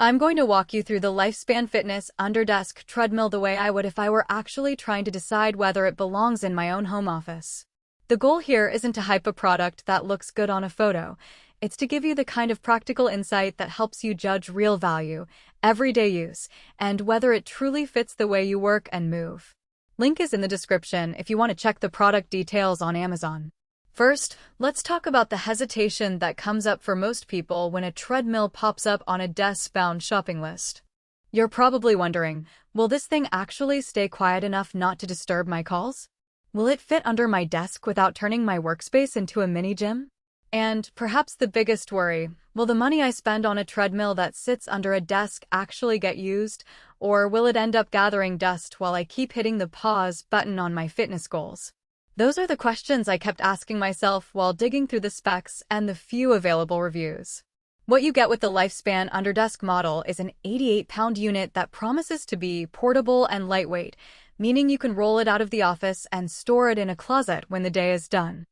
I'm going to walk you through the LifeSpan Fitness Underdesk Treadmill the way I would if I were actually trying to decide whether it belongs in my own home office. The goal here isn't to hype a product that looks good on a photo. It's to give you the kind of practical insight that helps you judge real value, everyday use, and whether it truly fits the way you work and move. Link is in the description if you want to check the product details on Amazon. First, let's talk about the hesitation that comes up for most people when a treadmill pops up on a desk-bound shopping list. You're probably wondering, will this thing actually stay quiet enough not to disturb my calls? Will it fit under my desk without turning my workspace into a mini gym? And perhaps the biggest worry, will the money I spend on a treadmill that sits under a desk actually get used, or will it end up gathering dust while I keep hitting the pause button on my fitness goals? Those are the questions I kept asking myself while digging through the specs and the few available reviews. What you get with the LifeSpan Underdesk model is an 88-pound unit that promises to be portable and lightweight, meaning you can roll it out of the office and store it in a closet when the day is done.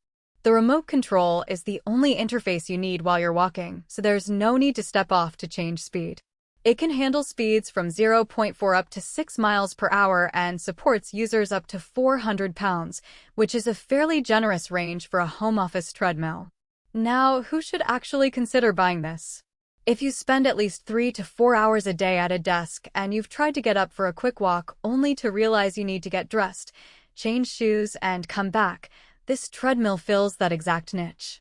The remote control is the only interface you need while you're walking, so there's no need to step off to change speed. It can handle speeds from 0.4 up to 6 miles per hour and supports users up to 400 pounds, which is a fairly generous range for a home office treadmill. Now, who should actually consider buying this? If you spend at least 3 to 4 hours a day at a desk and you've tried to get up for a quick walk only to realize you need to get dressed, change shoes, and come back, this treadmill fills that exact niche.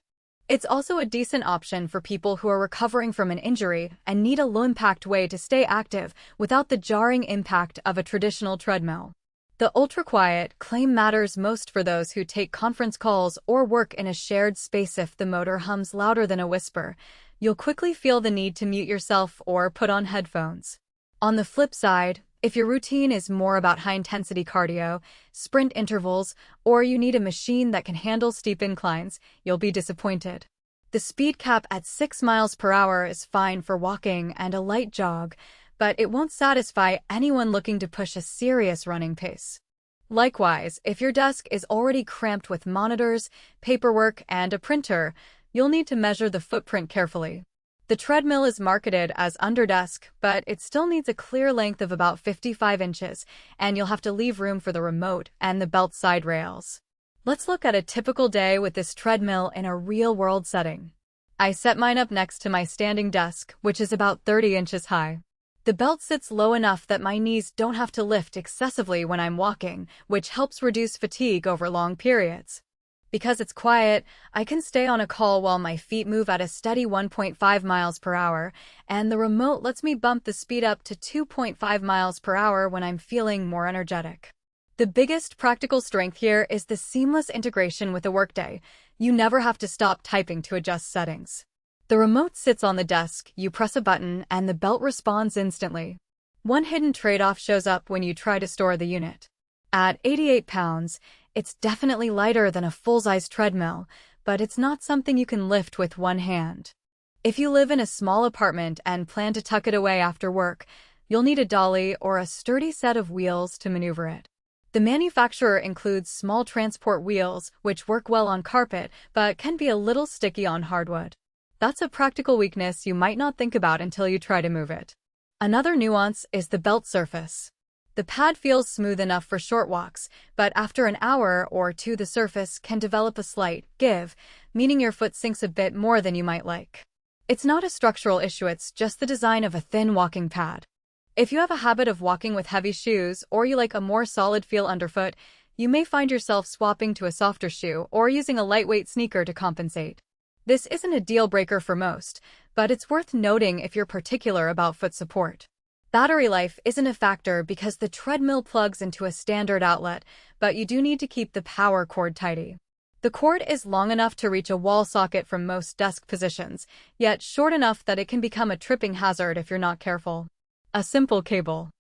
It's also a decent option for people who are recovering from an injury and need a low-impact way to stay active without the jarring impact of a traditional treadmill. The ultra-quiet claim matters most for those who take conference calls or work in a shared space. If the motor hums louder than a whisper, you'll quickly feel the need to mute yourself or put on headphones. On the flip side, if your routine is more about high-intensity cardio, sprint intervals, or you need a machine that can handle steep inclines, you'll be disappointed. The speed cap at 6 miles per hour is fine for walking and a light jog, but it won't satisfy anyone looking to push a serious running pace. Likewise, if your desk is already cramped with monitors, paperwork, and a printer, you'll need to measure the footprint carefully. The treadmill is marketed as Underdesk, but it still needs a clear length of about 55 inches, and you'll have to leave room for the remote and the belt side rails. Let's look at a typical day with this treadmill in a real-world setting. I set mine up next to my standing desk, which is about 30 inches high. The belt sits low enough that my knees don't have to lift excessively when I'm walking, which helps reduce fatigue over long periods. Because it's quiet, I can stay on a call while my feet move at a steady 1.5 miles per hour, and the remote lets me bump the speed up to 2.5 miles per hour when I'm feeling more energetic. The biggest practical strength here is the seamless integration with the workday. You never have to stop typing to adjust settings. The remote sits on the desk, you press a button, and the belt responds instantly. One hidden trade-off shows up when you try to store the unit. At 88 pounds, it's definitely lighter than a full-size treadmill, but it's not something you can lift with one hand. If you live in a small apartment and plan to tuck it away after work, you'll need a dolly or a sturdy set of wheels to maneuver it. The manufacturer includes small transport wheels, which work well on carpet, but can be a little sticky on hardwood. That's a practical weakness you might not think about until you try to move it. Another nuance is the belt surface. The pad feels smooth enough for short walks, but after an hour or two the surface can develop a slight give, meaning your foot sinks a bit more than you might like. It's not a structural issue, it's just the design of a thin walking pad. If you have a habit of walking with heavy shoes or you like a more solid feel underfoot, you may find yourself swapping to a softer shoe or using a lightweight sneaker to compensate. This isn't a deal breaker for most, but it's worth noting if you're particular about foot support. Battery life isn't a factor because the treadmill plugs into a standard outlet, but you do need to keep the power cord tidy. The cord is long enough to reach a wall socket from most desk positions, yet short enough that it can become a tripping hazard if you're not careful. A simple cable,